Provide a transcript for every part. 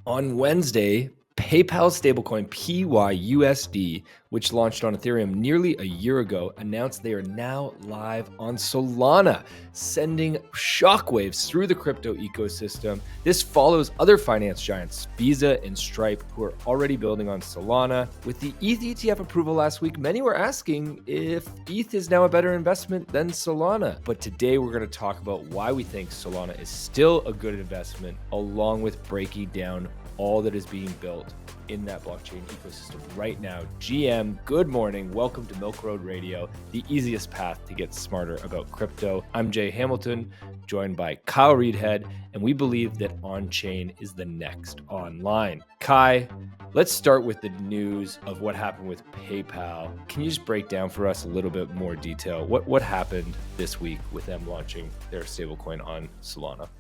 On Wednesday, PayPal stablecoin PYUSD, which launched on Ethereum nearly a year ago, announced they are now live on Solana, sending shockwaves through the crypto ecosystem. This follows other finance giants, Visa and Stripe, who are already building on Solana. With the ETH ETF approval last week, many were asking if ETH is now a better investment than Solana. But today we're going to talk about why we think Solana is still a good investment, along with breaking down all that is being built in that blockchain ecosystem right now. GM, good morning. Welcome to Milk Road Radio, the easiest path to get smarter about crypto. I'm Jay Hamilton, joined by Kyle Reedhead, and we believe that on-chain is the next online. Kai, let's start with the news of what happened with PayPal. Can you just break down for us a little bit more detail? What happened this week with them launching their stablecoin on Solana?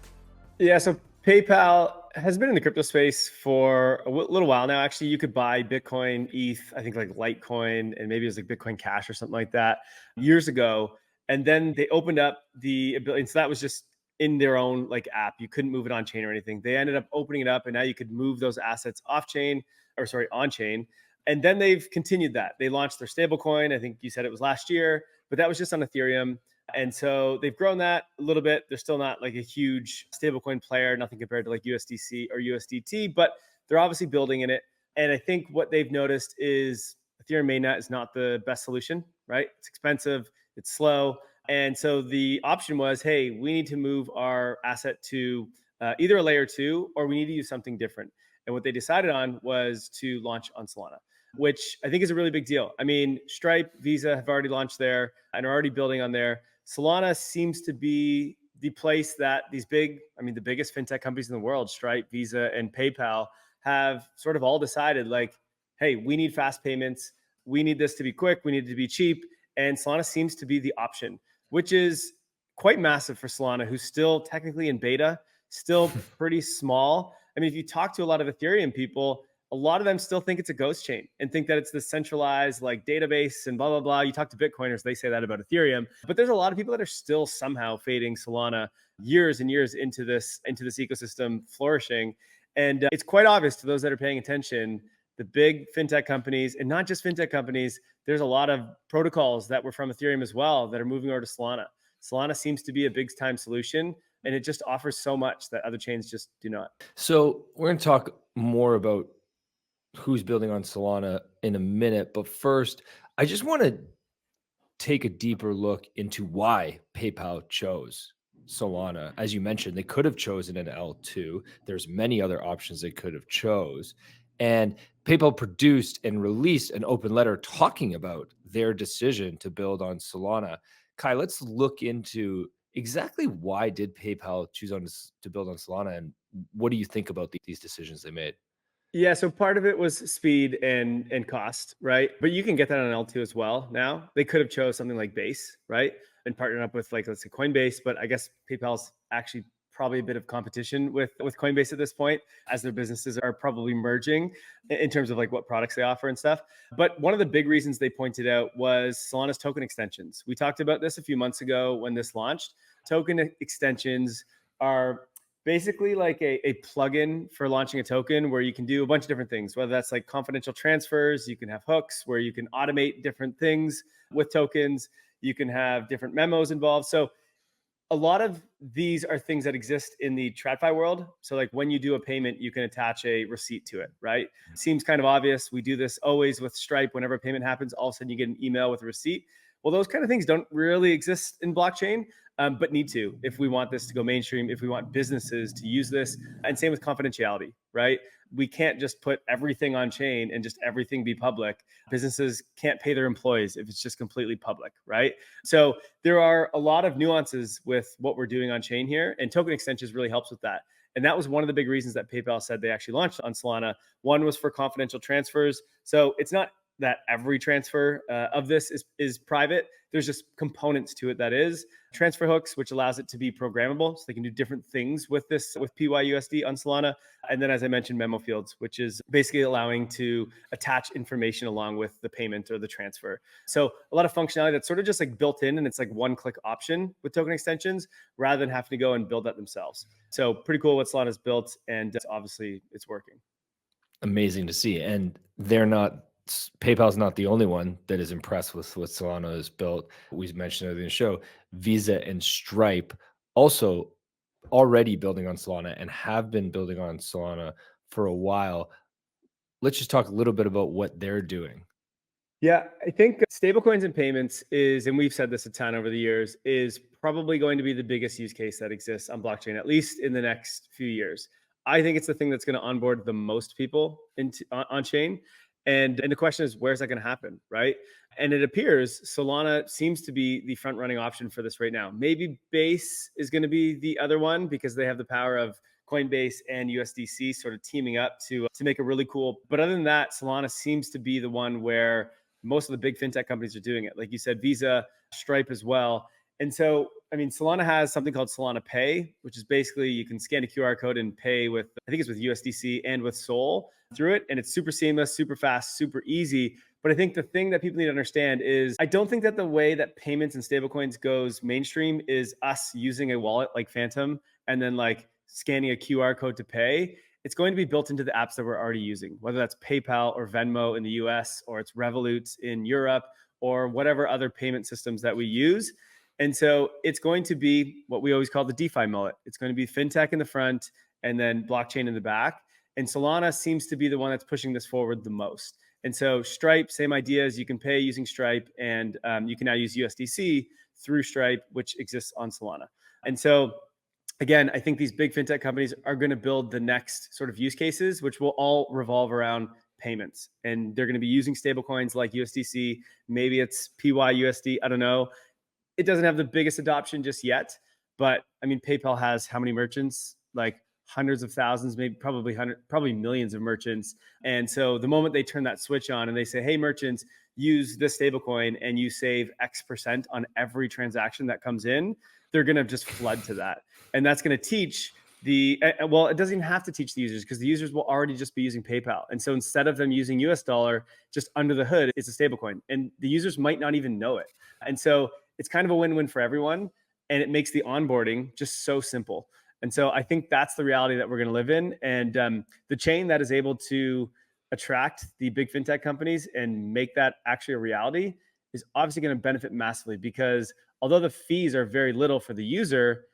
Yeah, so PayPal has been in the crypto space for a little while now. Actually, you could buy Bitcoin, ETH, I think like Litecoin, and maybe it was like Bitcoin Cash or something like that years ago. And then they opened up the ability. And so that was just in their own like app. You couldn't move it on chain or anything. They ended up opening it up, and now you could move those assets off chain, or sorry, on chain. And then they've continued that. They launched their stablecoin. I think you said it was last year, but that was just on Ethereum. And so they've grown that a little bit. They're still not like a huge stablecoin player, nothing compared to like USDC or USDT, but they're obviously building in it. And I think what they've noticed is Ethereum mainnet is not the best solution, right? It's expensive, it's slow. And so the option was, hey, we need to move our asset to either a layer 2 or we need to use something different. And what they decided on was to launch on Solana, which I think is a really big deal. I mean, Stripe, Visa have already launched there and are already building on there. Solana seems to be the place that these big, the biggest fintech companies in the world, Stripe, Visa, and PayPal, have sort of all decided like, hey, we need fast payments. We need this to be quick. We need it to be cheap. And Solana seems to be the option, which is quite massive for Solana, who's still technically in beta, still pretty small. I mean, if you talk to a lot of Ethereum people, a lot of them still think it's a ghost chain and think that it's the centralized like database and blah, blah, blah. You talk to Bitcoiners, they say that about Ethereum, but there's a lot of people that are still somehow fading Solana years and years into this ecosystem flourishing. And it's quite obvious to those that are paying attention, the big fintech companies, and not just fintech companies, there's a lot of protocols that were from Ethereum as well that are moving over to Solana. Solana seems to be a big time solution, and it just offers so much that other chains just do not. So we're going to talk more about who's building on Solana in a minute. But first, I just want to take a deeper look into why PayPal chose Solana. As you mentioned, they could have chosen an L2. There's many other options they could have chose. And PayPal produced and released an open letter talking about their decision to build on Solana. Kai, let's look into exactly why did PayPal choose to build on Solana, and what do you think about these decisions they made? Yeah, so part of it was speed and cost, right? But you can get that on L2 as well now. They could have chose something like Base, right? And partnered up with like, let's say Coinbase, but I guess PayPal's actually probably a bit of competition with Coinbase at this point, as their businesses are probably merging in terms of like what products they offer and stuff. But one of the big reasons they pointed out was Solana's token extensions. We talked about this a few months ago when this launched. Token extensions are basically like a plugin for launching a token where you can do a bunch of different things, whether that's like confidential transfers, you can have hooks where you can automate different things with tokens, you can have different memos involved. So a lot of these are things that exist in the TradFi world. So like when you do a payment, you can attach a receipt to it, right? Seems kind of obvious. We do this always with Stripe. Whenever a payment happens, all of a sudden you get an email with a receipt. Well, those kind of things don't really exist in blockchain, but need to if we want this to go mainstream, if we want businesses to use this. And same with confidentiality, right? We can't just put everything on chain and just everything be public. Businesses can't pay their employees if it's just completely public, right? So there are a lot of nuances with what we're doing on chain here, and token extensions really helps with that. And that was one of the big reasons that PayPal said they actually launched on Solana. One was for confidential transfers. So it's not that every transfer of this is private. There's just components to it that is transfer hooks, which allows it to be programmable, so they can do different things with this with PYUSD on Solana. And then, as I mentioned, memo fields, which is basically allowing to attach information along with the payment or the transfer. So a lot of functionality that's sort of just like built in, and it's like one-click option with token extensions rather than having to go and build that themselves. So pretty cool what Solana's built, and obviously it's working. Amazing to see. And PayPal's not the only one that is impressed with what Solana has built. We mentioned earlier in the show, Visa and Stripe also already building on Solana and have been building on Solana for a while. Let's just talk a little bit about what they're doing. Yeah, I think stablecoins and payments is, and we've said this a ton over the years, is probably going to be the biggest use case that exists on blockchain, at least in the next few years. I think it's the thing that's going to onboard the most people on chain. And the question is, where's that going to happen, right? And it appears Solana seems to be the front running option for this right now. Maybe Base is going to be the other one because they have the power of Coinbase and USDC sort of teaming up to make a really cool. But other than that, Solana seems to be the one where most of the big fintech companies are doing it. Like you said, Visa, Stripe as well. And so, I mean, Solana has something called Solana Pay, which is basically you can scan a QR code and pay with, I think it's with USDC and with Sol through it. And it's super seamless, super fast, super easy. But I think the thing that people need to understand is I don't think that the way that payments and stablecoins goes mainstream is us using a wallet like Phantom and then like scanning a QR code to pay. It's going to be built into the apps that we're already using, whether that's PayPal or Venmo in the US, or it's Revolut in Europe, or whatever other payment systems that we use. And so it's going to be what we always call the DeFi mullet. It's going to be fintech in the front and then blockchain in the back. And Solana seems to be the one that's pushing this forward the most. And so Stripe, same ideas. You can pay using Stripe, and you can now use USDC through Stripe, which exists on Solana. And so again, I think these big fintech companies are going to build the next sort of use cases, which will all revolve around payments. And they're going to be using stablecoins like USDC. Maybe it's PYUSD. I don't know. It doesn't have the biggest adoption just yet. But I mean, PayPal has how many merchants? Like hundreds of thousands, maybe probably millions of merchants. And so the moment they turn that switch on and they say, hey, merchants, use this stablecoin and you save X% on every transaction that comes in, they're going to just flood to that. And that's going to teach well, it doesn't even have to teach the users because the users will already just be using PayPal. And so instead of them using US dollar, just under the hood, it's a stablecoin. And the users might not even know it. And so it's kind of a win-win for everyone. And it makes the onboarding just so simple. And so I think that's the reality that we're going to live in. And the chain that is able to attract the big fintech companies and make that actually a reality is obviously going to benefit massively, because although the fees are very little for the user,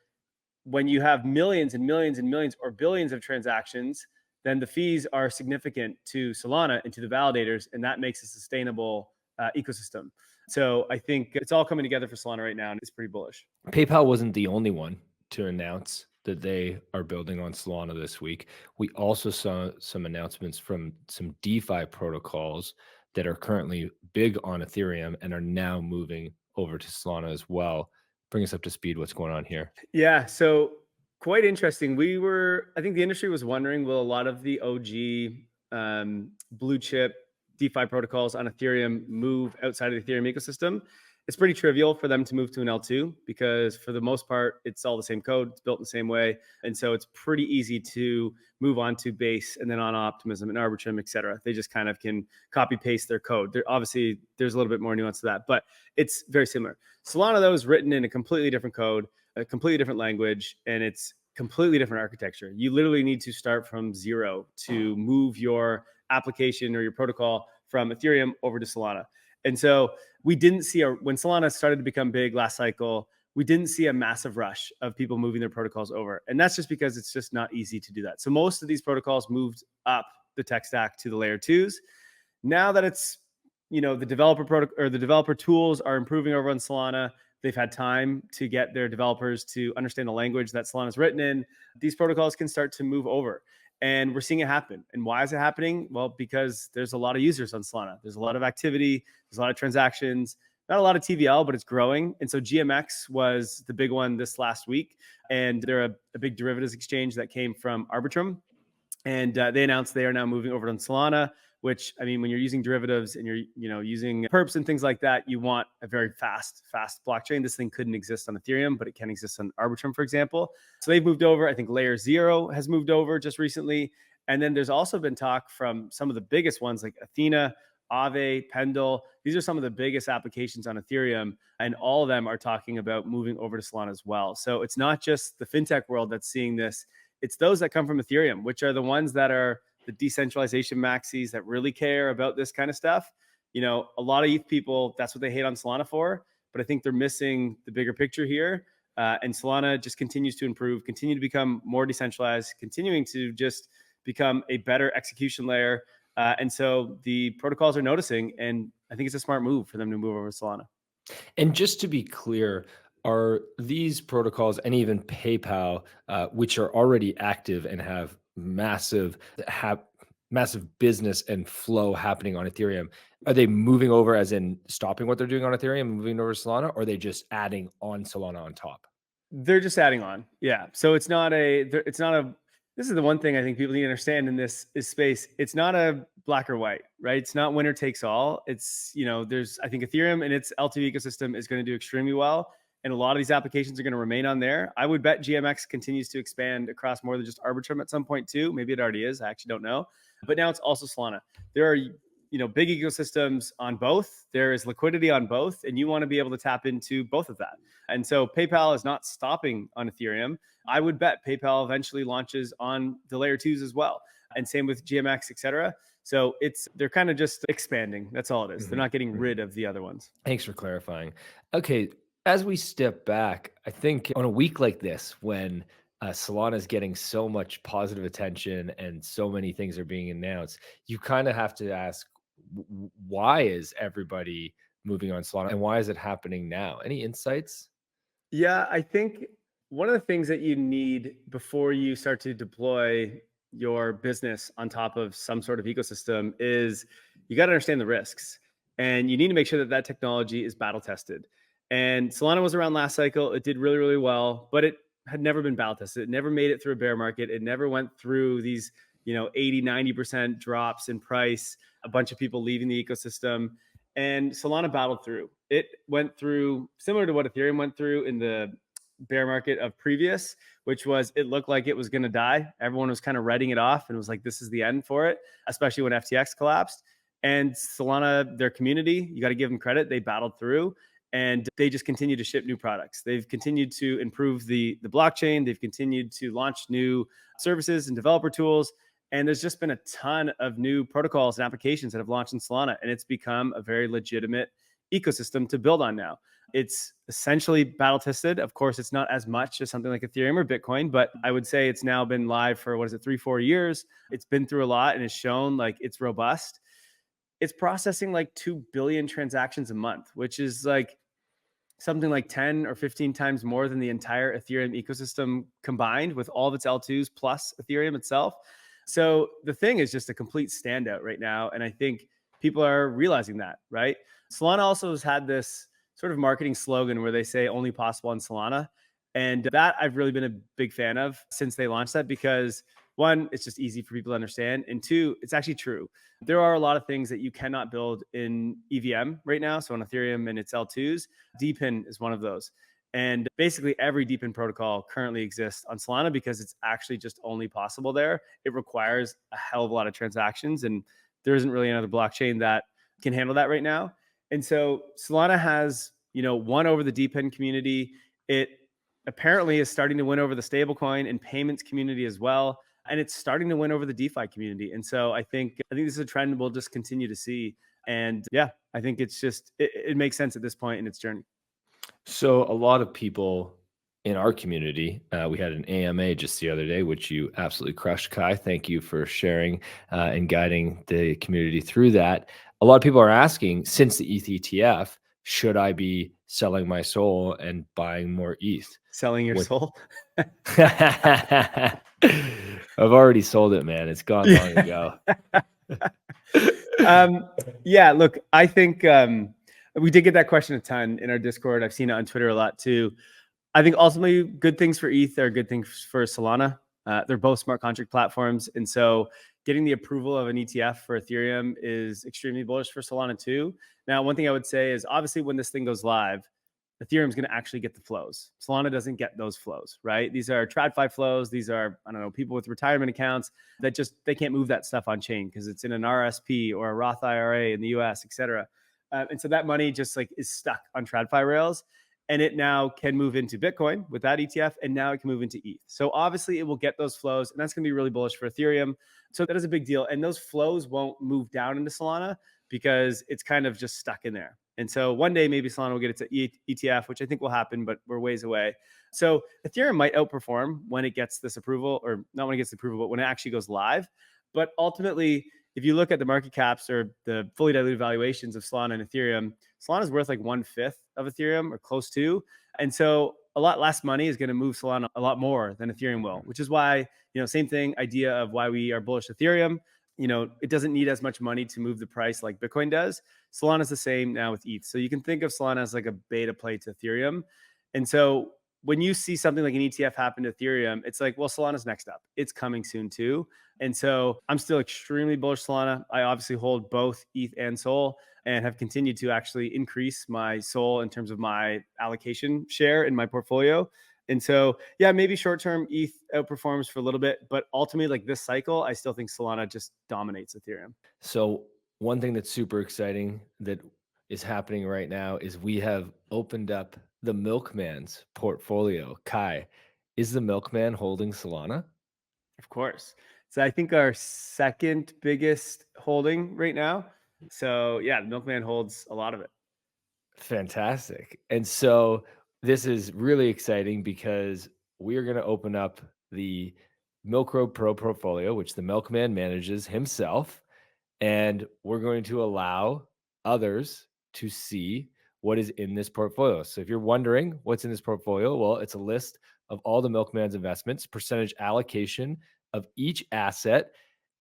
when you have millions and millions and millions or billions of transactions, then the fees are significant to Solana and to the validators, and that makes a sustainable ecosystem. So I think it's all coming together for Solana right now, and it's pretty bullish. PayPal wasn't the only one to announce that they are building on Solana this week. We also saw some announcements from some DeFi protocols that are currently big on Ethereum and are now moving over to Solana as well. Bring us up to speed. What's going on here? Yeah, so quite interesting. I think the industry was wondering, will a lot of the OG blue chip DeFi protocols on Ethereum move outside of the Ethereum ecosystem? It's pretty trivial for them to move to an L2 because for the most part, it's all the same code. It's built in the same way. And so it's pretty easy to move on to Base and then on Optimism and Arbitrum, et cetera. They just kind of can copy paste their code. Obviously, there's a little bit more nuance to that, but it's very similar. Solana, though, is written in a completely different code, a completely different language, and it's completely different architecture. You literally need to start from zero to move your application or your protocol from Ethereum over to Solana. And so we didn't see when Solana started to become big last cycle, we didn't see a massive rush of people moving their protocols over. And that's just because it's just not easy to do that. So most of these protocols moved up the tech stack to the layer 2s. Now that it's, the developer tools are improving over on Solana, they've had time to get their developers to understand the language that Solana is written in, these protocols can start to move over. And we're seeing it happen. And why is it happening? Well, because there's a lot of users on Solana. There's a lot of activity. There's a lot of transactions. Not a lot of TVL, but it's growing. And so GMX was the big one this last week. And they're a big derivatives exchange that came from Arbitrum. And they announced they are now moving over on Solana. which, I mean, when you're using derivatives and you're, using perps and things like that, you want a very fast blockchain. This thing couldn't exist on Ethereum, but it can exist on Arbitrum, for example. So they've moved over. I think Layer 0 has moved over just recently. And then there's also been talk from some of the biggest ones like Athena, Aave, Pendle. These are some of the biggest applications on Ethereum, and all of them are talking about moving over to Solana as well. So it's not just the fintech world that's seeing this. It's those that come from Ethereum, which are the ones that are the decentralization maxis that really care about this kind of stuff. A lot of ETH people, that's what they hate on Solana for, but I think they're missing the bigger picture here. And Solana just continues to improve, continue to become more decentralized, continuing to just become a better execution layer. And so the protocols are noticing, and I think it's a smart move for them to move over to Solana. And just to be clear, are these protocols and even PayPal, which are already active and have massive business and flow happening on Ethereum, are they moving over as in stopping what they're doing on Ethereum and moving over to Solana, or are they just adding on Solana on top? They're just adding on. Yeah. So it's not a, this is the one thing I think people need to understand in this space. It's not a black or white, right? It's not winner takes all. It's, I think Ethereum and its L2 ecosystem is going to do extremely well. And a lot of these applications are going to remain on there. I would bet GMX continues to expand across more than just Arbitrum at some point too. Maybe it already is. I actually don't know. But now it's also Solana. There are, big ecosystems on both. There is liquidity on both, and you want to be able to tap into both of that. And so PayPal is not stopping on Ethereum. I would bet PayPal eventually launches on the layer 2s as well. And same with GMX, et cetera. So they're kind of just expanding. That's all it is. They're not getting rid of the other ones. Thanks for clarifying. Okay. As we step back, I think on a week like this, when Solana is getting so much positive attention and so many things are being announced, you kind of have to ask, why is everybody moving on Solana and why is it happening now? Any insights? Yeah, I think one of the things that you need before you start to deploy your business on top of some sort of ecosystem is you got to understand the risks, and you need to make sure that that technology is battle tested. And Solana was around last cycle. It did really, really well, but it had never been battle tested. It never made it through a bear market. It never went through these, 80, 90% drops in price, a bunch of people leaving the ecosystem. And Solana battled through. It went through similar to what Ethereum went through in the bear market of previous, which was it looked like it was going to die. Everyone was kind of writing it off and was like, this is the end for it, especially when FTX collapsed. And Solana, their community, you got to give them credit. They battled through, and they just continue to ship new products. They've continued to improve the blockchain. They've continued to launch new services and developer tools. And there's just been a ton of new protocols and applications that have launched in Solana, and it's become a very legitimate ecosystem to build on now. It's essentially battle tested. Of course, it's not as much as something like Ethereum or Bitcoin, but I would say it's now been live for 3-4 years. It's been through a lot and it's shown like it's robust. It's processing like 2 billion transactions a month, which is like something like 10 or 15 times more than the entire Ethereum ecosystem combined with all of its L2s plus Ethereum itself. So the thing is just a complete standout right now. And I think people are realizing that, right? Solana also has had this sort of marketing slogan where they say only possible on Solana. And that I've really been a big fan of since they launched that, because one, it's just easy for people to understand. And two, it's actually true. There are a lot of things that you cannot build in EVM right now. So on Ethereum and its L2s, DePIN is one of those. And basically every DePIN protocol currently exists on Solana because it's actually just only possible there. It requires a hell of a lot of transactions, and there isn't really another blockchain that can handle that right now. And so Solana has, won over the DePIN community. It apparently is starting to win over the stablecoin and payments community as well. And it's starting to win over the DeFi community. And so I think this is a trend we'll just continue to see. And yeah, I think it's just, it makes sense at this point in its journey. So a lot of people in our community, we had an AMA just the other day, which you absolutely crushed, Kai. Thank you for sharing and guiding the community through that. A lot of people are asking, since the ETH ETF, should I be selling my soul and buying more ETH? Selling your soul? I've already sold it, man. It's gone long ago. Yeah, look, I think we did get that question a ton in our Discord. I've seen it on Twitter a lot too. I think ultimately good things for ETH are good things for Solana. They're both smart contract platforms. And so getting the approval of an ETF for Ethereum is extremely bullish for Solana too. Now, one thing I would say is obviously when this thing goes live, Ethereum is going to actually get the flows. Solana doesn't get those flows, right? These are TradFi flows. These are, I don't know, people with retirement accounts that just, they can't move that stuff on chain because it's in an RSP or a Roth IRA in the US, et cetera. And so that money just like is stuck on TradFi rails, and it now can move into Bitcoin with that ETF, and now it can move into ETH. So obviously it will get those flows, and that's going to be really bullish for Ethereum. So that is a big deal. And those flows won't move down into Solana because it's kind of just stuck in there. And so one day maybe Solana will get its ETF, which I think will happen, but we're ways away. So Ethereum might outperform when it gets this approval, or not when it gets the approval, but when it actually goes live. But ultimately, if you look at the market caps or the fully diluted valuations of Solana and Ethereum, Solana is worth like 1/5 of Ethereum or close to. And so a lot less money is going to move Solana a lot more than Ethereum will, which is why, same thing, idea of why we are bullish Ethereum. It doesn't need as much money to move the price like Bitcoin does. Solana is the same now with ETH. So you can think of Solana as like a beta play to Ethereum. And so when you see something like an ETF happen to Ethereum, it's like, well, Solana's next up. It's coming soon too. And so I'm still extremely bullish Solana. I obviously hold both ETH and Sol and have continued to actually increase my Sol in terms of my allocation share in my portfolio. And so, yeah, maybe short-term ETH outperforms for a little bit, but ultimately like this cycle, I still think Solana just dominates Ethereum. So one thing that's super exciting that is happening right now is we have opened up the Milkman's portfolio. Kai, is the Milkman holding Solana? Of course. So I think our second biggest holding right now. So yeah, the Milkman holds a lot of it. Fantastic. And so this is really exciting because we are going to open up the Milk Road Pro portfolio, which the Milkman manages himself. And we're going to allow others to see what is in this portfolio. So if you're wondering what's in this portfolio, well, it's a list of all the Milkman's investments, percentage allocation of each asset,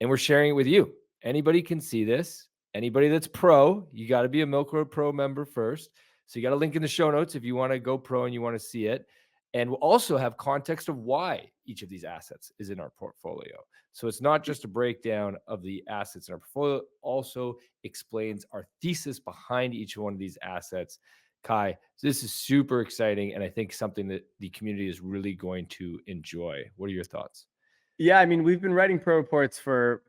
and we're sharing it with you. Anybody can see this. Anybody that's pro, you got to be a Milk Road Pro member first. So you got a link in the show notes if you want to go pro and you want to see it. And we'll also have context of why each of these assets is in our portfolio. So it's not just a breakdown of the assets in our portfolio, it also explains our thesis behind each one of these assets. Kai, so this is super exciting, and I think something that the community is really going to enjoy. What are your thoughts? Yeah, I mean, we've been writing pro reports for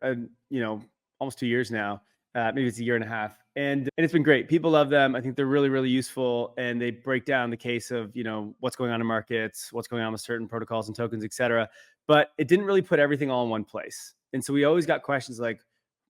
almost 2 years now. Maybe it's a year and a half, and it's been great. People love them. I think they're really, really useful, and they break down the case of what's going on in markets, what's going on with certain protocols and tokens, et cetera. But it didn't really put everything all in one place, and so we always got questions like,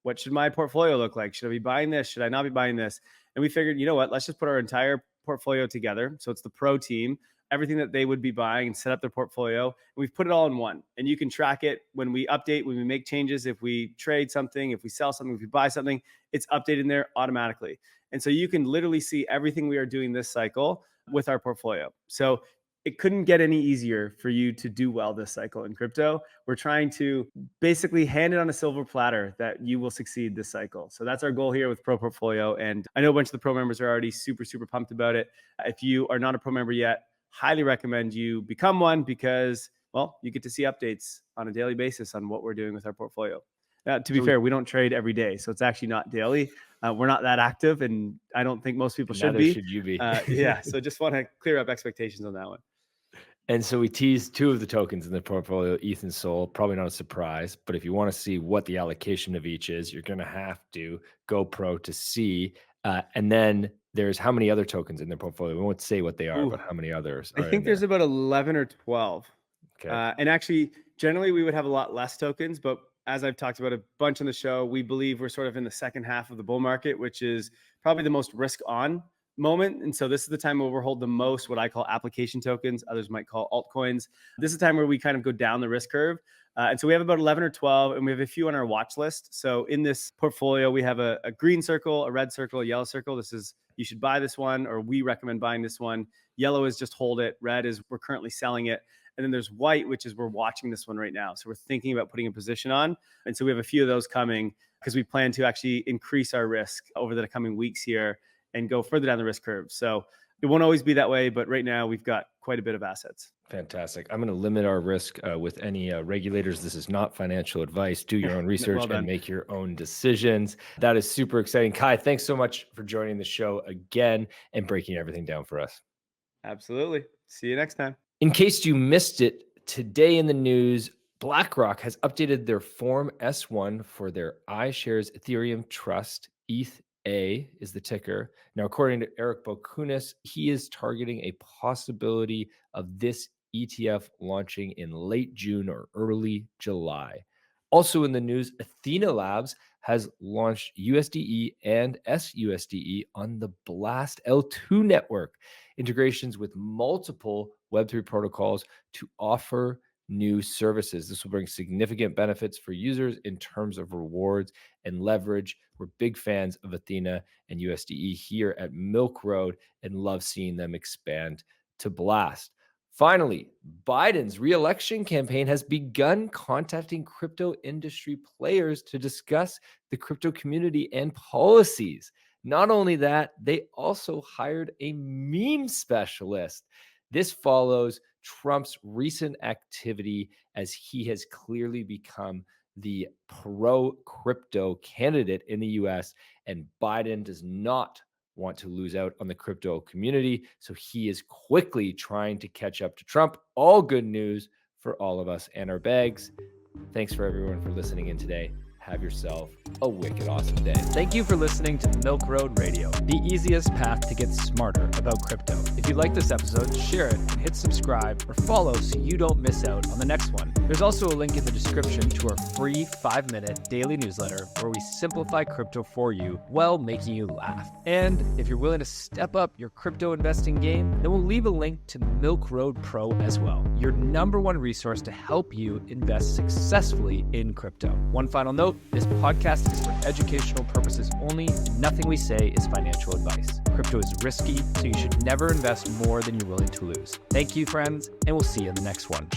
"What should my portfolio look like? Should I be buying this? Should I not be buying this?" And we figured, you know what? Let's just put our entire portfolio together. So it's the pro team, everything that they would be buying, and set up their portfolio. And we've put it all in one. And you can track it when we update, when we make changes, if we trade something, if we sell something, if we buy something, it's updated in there automatically. And so you can literally see everything we are doing this cycle with our portfolio. So it couldn't get any easier for you to do well this cycle in crypto. We're trying to basically hand it on a silver platter that you will succeed this cycle. So that's our goal here with Pro Portfolio. And I know a bunch of the pro members are already super, super pumped about it. If you are not a pro member yet, highly recommend you become one because, well, you get to see updates on a daily basis on what we're doing with our portfolio. To be fair, we don't trade every day, so it's actually not daily. We're not that active, and I don't think most people should be. Neither should you be. Yeah, so just want to clear up expectations on that one. And so we teased two of the tokens in the portfolio, ETH and Sol. Probably not a surprise, but if you want to see what the allocation of each is, you're going to have to go pro to see. And then there's how many other tokens in their portfolio. We won't say what they are, but how many others are I think in there's there? about 11 or 12. Okay. And actually, generally, we would have a lot less tokens. But as I've talked about a bunch on the show, we believe we're sort of in the second half of the bull market, which is probably the most risk on moment. And so this is the time where we'll hold the most what I call application tokens. Others might call altcoins. This is the time where we kind of go down the risk curve. And so we have about 11 or 12, and we have a few on our watch list. So in this portfolio, we have a green circle, a red circle, a yellow circle. This is, you should buy this one, or we recommend buying this one. Yellow is just hold it. Red is we're currently selling it. And then there's white, which is we're watching this one right now. So we're thinking about putting a position on. And so we have a few of those coming because we plan to actually increase our risk over the coming weeks here and go further down the risk curve. So It won't always be that way, but right now we've got quite a bit of assets. Fantastic. I'm going to limit our risk with any regulators. This is not financial advice. Do your own research Well done. and make your own decisions. That is super exciting. Kai, thanks so much for joining the show again and breaking everything down for us. Absolutely. See you next time. In case you missed it, today in the news, BlackRock has updated their Form S1 for their iShares Ethereum Trust. ETH is the ticker. Now, according to Eric Bokunis, he is targeting a possibility of this ETF launching in late June or early July. Also in the news, Ethena Labs has launched USDe and sUSDe on the Blast L2 network, integrations with multiple Web3 protocols to offer new services. This will bring significant benefits for users in terms of rewards and leverage. We're big fans of Ethena and USDe here at Milk Road and love seeing them expand to Blast. Finally, Biden's re-election campaign has begun contacting crypto industry players to discuss the crypto community and policies. Not only that, they also hired a meme specialist. This follows Trump's recent activity as he has clearly become the pro-crypto candidate in the US, and Biden does not want to lose out on the crypto community, so he is quickly trying to catch up to Trump. All good news for all of us and our bags. Thanks for everyone for listening in today. Have yourself a wicked awesome day. Thank you for listening to Milk Road Radio, the easiest path to get smarter about crypto. If you like this episode, share it and hit subscribe or follow so you don't miss out on the next one. There's also a link in the description to our free 5-minute daily newsletter where we simplify crypto for you while making you laugh. And if you're willing to step up your crypto investing game, then we'll leave a link to Milk Road Pro as well, your #1 resource to help you invest successfully in crypto. One final note, this podcast is for educational purposes only, and nothing we say is financial advice. Crypto is risky, so you should never invest more than you're willing to lose. Thank you, friends, and we'll see you in the next one.